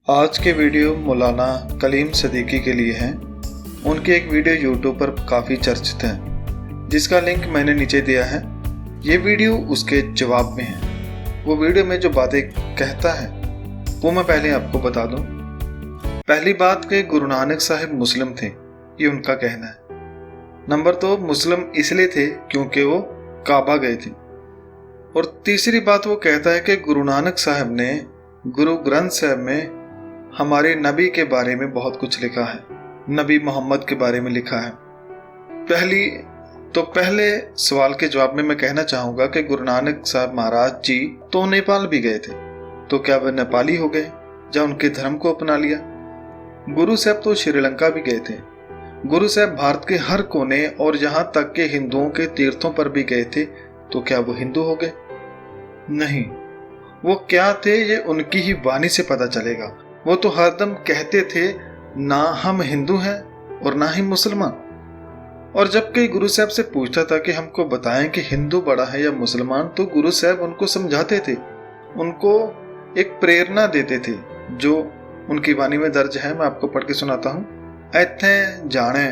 आज के वीडियो मौलाना कलीम सदीकी के लिए हैं। उनकी एक वीडियो यूट्यूब पर काफ़ी चर्चित है, जिसका लिंक मैंने नीचे दिया है। ये वीडियो उसके जवाब में है। वो वीडियो में जो बातें कहता है वो मैं पहले आपको बता दूं। पहली बात कि गुरु नानक साहिब मुस्लिम थे, ये उनका कहना है। नंबर 2, मुस्लिम इसलिए थे क्योंकि वो काबा गए थे। और तीसरी बात वो कहता है कि गुरु नानक साहब ने गुरु ग्रंथ साहब में हमारे नबी के बारे में बहुत कुछ लिखा है, नबी मोहम्मद के बारे में लिखा है। पहले सवाल के जवाब में मैं कहना चाहूँगा कि गुरु नानक साहब महाराज जी तो नेपाल भी गए थे, तो क्या वे नेपाली हो गए या उनके धर्म को अपना लिया? गुरु साहब तो श्रीलंका भी गए थे। गुरु साहब भारत के हर कोने और यहाँ तक के हिंदुओं के तीर्थों पर भी गए थे, तो क्या वो हिंदू हो गए? नहीं, वो क्या थे ये उनकी ही वाणी से पता चलेगा। वो तो हरदम कहते थे, ना हम हिंदू हैं और ना ही मुसलमान। और जब कोई गुरु साहब से पूछता था कि हमको बताएं कि हिंदू बड़ा है या मुसलमान, तो गुरु साहब उनको समझाते थे, उनको एक प्रेरणा देते थे, जो उनकी वाणी में दर्ज है। मैं आपको पढ़ के सुनाता हूँ। ऐथे जाने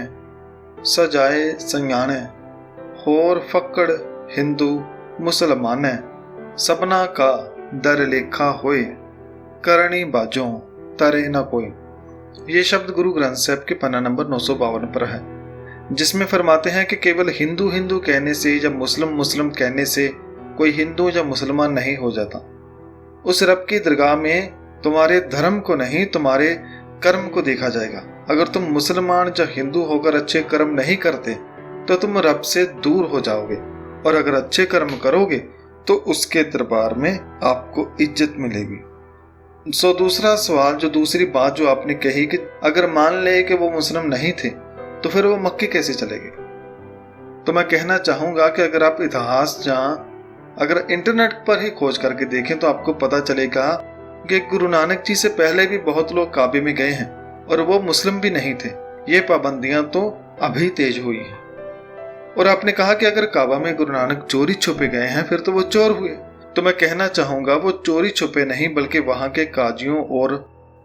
सजाए संयाने होर फक्कड़ हिंदू मुसलमाने सबना का दर लेखा होए करणी बाजों तरे न कोई। ये शब्द गुरु ग्रंथ साहब के पन्ना नंबर 952 पर है, जिसमें फरमाते हैं कि केवल हिंदू हिंदू कहने से या मुस्लिम मुस्लिम कहने से कोई हिंदू या मुसलमान नहीं हो जाता। उस रब की दरगाह में तुम्हारे धर्म को नहीं, तुम्हारे कर्म को देखा जाएगा। अगर तुम मुसलमान या हिंदू होकर अच्छे कर्म नहीं करते तो तुम रब से दूर हो जाओगे, और अगर अच्छे कर्म करोगे तो उसके दरबार में आपको इज्जत मिलेगी। दूसरा सवाल, दूसरी बात जो आपने कही कि अगर मान ले कि वो मुस्लिम नहीं थे तो फिर वो मक्के कैसे चले गए? तो मैं कहना चाहूंगा कि अगर आप इतिहास अगर इंटरनेट पर ही खोज करके देखें तो आपको पता चलेगा कि गुरु नानक जी से पहले भी बहुत लोग काबे में गए हैं और वो मुस्लिम भी नहीं थे। ये पाबंदियां तो अभी तेज हुई हैं। और आपने कहा कि अगर काबा में गुरु नानक चोरी छुपे गए हैं फिर तो वो चोर हुए। तो मैं कहना चाहूंगा वो चोरी छुपे नहीं, बल्कि वहां के काजियों और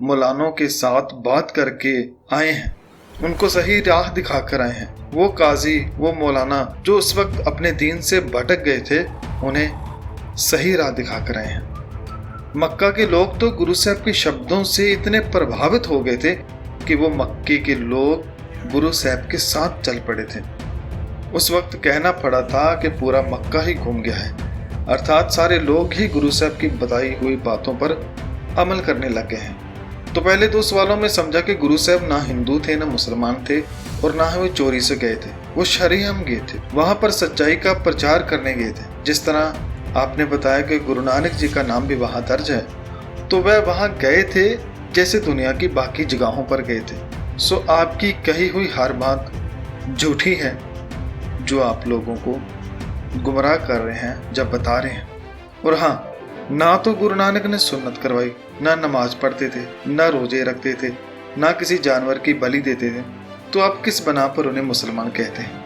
मौलानों के साथ बात करके आए हैं, उनको सही राह दिखाकर आए हैं। वो काजी, वो मौलाना जो उस वक्त अपने दीन से भटक गए थे, उन्हें सही राह दिखाकर आए हैं। मक्का के लोग तो गुरु साहब के शब्दों से इतने प्रभावित हो गए थे कि वो मक्के के लोग गुरु साहब के साथ चल पड़े थे। उस वक्त कहना पड़ा था कि पूरा मक्का ही घूम गया है, अर्थात सारे लोग ही गुरु साहब की बताई हुई बातों पर अमल करने लगे हैं। तो पहले 2 सवालों में समझा कि गुरु साहब ना हिंदू थे ना मुसलमान थे और ना ही वो चोरी से गए थे। वो शरीयम गए थे, वहां पर सच्चाई का प्रचार करने गए थे। जिस तरह आपने बताया कि गुरु नानक जी का नाम भी वहां दर्ज है, तो वह वहां गए थे जैसे दुनिया की बाकी जगहों पर गए थे। सो आपकी कही हुई हर बात झूठी है जो आप लोगों को गुमराह कर रहे हैं जब बता रहे हैं। और हाँ, ना तो गुरु नानक ने सुन्नत करवाई, ना नमाज पढ़ते थे, ना रोजे रखते थे, ना किसी जानवर की बलि देते थे, तो आप किस बना पर उन्हें मुसलमान कहते हैं?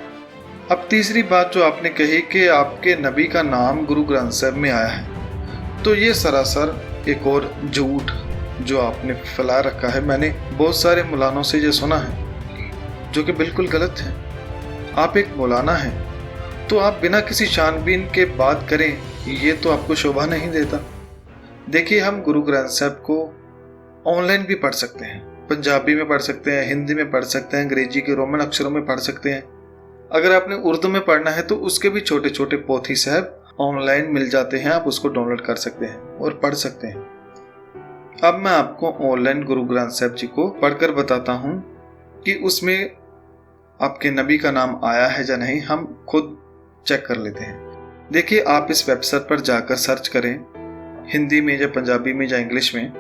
अब तीसरी बात जो आपने कही कि आपके नबी का नाम गुरु ग्रंथ साहब में आया है, तो ये सरासर एक और झूठ जो आपने फैला रखा है। मैंने बहुत सारे मौलानों से ये सुना है जो कि बिल्कुल गलत है। आप एक मौलाना हैं तो आप बिना किसी छानबीन के बात करें, ये तो आपको शोभा नहीं देता। देखिए, हम गुरु ग्रंथ साहब को ऑनलाइन भी पढ़ सकते हैं, पंजाबी में पढ़ सकते हैं, हिंदी में पढ़ सकते हैं, अंग्रेजी के रोमन अक्षरों में पढ़ सकते हैं। अगर आपने उर्दू में पढ़ना है तो उसके भी छोटे छोटे पोथी साहब ऑनलाइन मिल जाते हैं, आप उसको डाउनलोड कर सकते हैं और पढ़ सकते हैं। अब मैं आपको ऑनलाइन गुरु ग्रंथ साहब जी को पढ़कर बताता हूँ कि उसमें आपके नबी का नाम आया है या नहीं, हम खुद चेक कर लेते हैं। देखिए, आप इस वेबसाइट पर जाकर सर्च करें, हिंदी में या पंजाबी में या इंग्लिश में।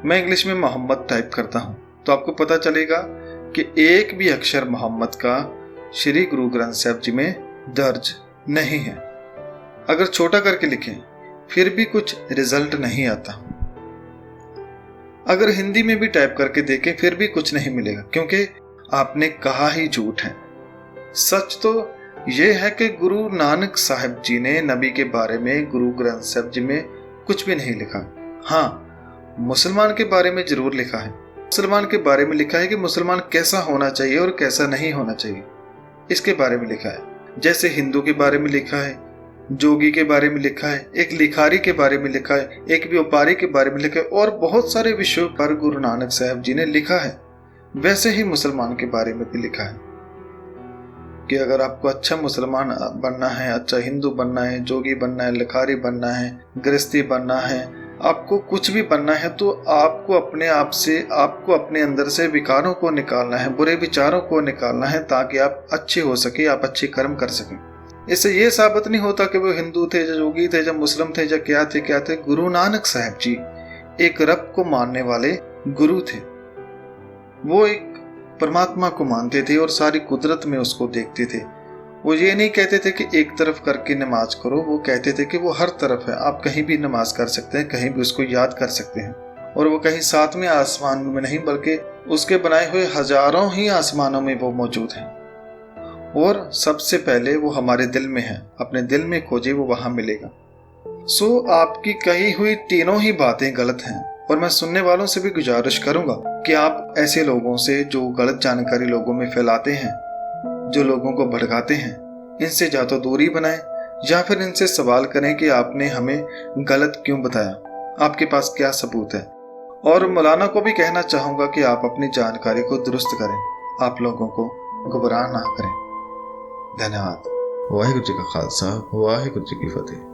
मैं इंग्लिश में मोहम्मद टाइप करता हूं तो आपको पता चलेगा कि एक भी अक्षर मोहम्मद का श्री गुरु ग्रंथ साहब जी में दर्ज नहीं है। अगर छोटा करके लिखें फिर भी कुछ रिजल्ट नहीं आता। अगर हिंदी में भी टाइप करके देखें फिर भी कुछ नहीं मिलेगा, क्योंकि आपने कहा ही झूठ है। सच तो यह है कि गुरु नानक साहिब जी ने नबी के बारे में गुरु ग्रंथ साहब जी में कुछ भी नहीं लिखा। हाँ, मुसलमान के बारे में जरूर लिखा है। मुसलमान के बारे में लिखा है कि मुसलमान कैसा होना चाहिए और कैसा नहीं होना चाहिए, इसके बारे में लिखा है। जैसे हिंदू के बारे में लिखा है, जोगी के बारे में लिखा है, एक लिखारी के बारे में लिखा है, एक व्यापारी के बारे में लिखा है, और बहुत सारे विषयों पर गुरु नानक साहब जी ने लिखा है। वैसे ही मुसलमान के बारे में भी लिखा है कि अगर आपको अच्छा मुसलमान बनना है, अच्छा हिंदू बनना है, जोगी बनना है, लिखारी बनना है, गृहस्थी बनना है, आपको कुछ भी बनना है, तो आपको अपने आप से, आपको अपने अंदर से विकारों को निकालना है, बुरे विचारों को निकालना है, ताकि आप अच्छे हो सके, आप अच्छे कर्म कर सकें। इससे ये साबित नहीं होता कि वो हिंदू थे, जो जोगी थे, जो मुस्लिम थे, जो क्या थे। गुरु नानक साहब जी एक रब को मानने वाले गुरु थे। वो एक परमात्मा को मानते थे और सारी कुदरत में उसको देखते थे। वो ये नहीं कहते थे कि एक तरफ करके नमाज करो, वो कहते थे कि वो हर तरफ है, आप कहीं भी नमाज कर सकते हैं, कहीं भी उसको याद कर सकते हैं। और वो कहीं सातवें आसमान में नहीं, बल्कि उसके बनाए हुए हजारों ही आसमानों में वो मौजूद हैं। और सबसे पहले वो हमारे दिल में है, अपने दिल में खोजे, वो वहां मिलेगा। सो आपकी कही हुई तीनों ही बातें गलत हैं, और मैं सुनने वालों से भी गुजारिश करूंगा कि आप ऐसे लोगों से जो गलत जानकारी लोगों में फैलाते हैं, जो लोगों को भड़काते हैं, इनसे या तो दूरी बनाएं या फिर इनसे सवाल करें कि आपने हमें गलत क्यों बताया, आपके पास क्या सबूत है। और मौलाना को भी कहना चाहूंगा कि आप अपनी जानकारी को दुरुस्त करें, आप लोगों को गुमराह ना करें। धन्यवाद। वाहिगुरू जी का खालसा, वाहिगुरू जी की फतेह।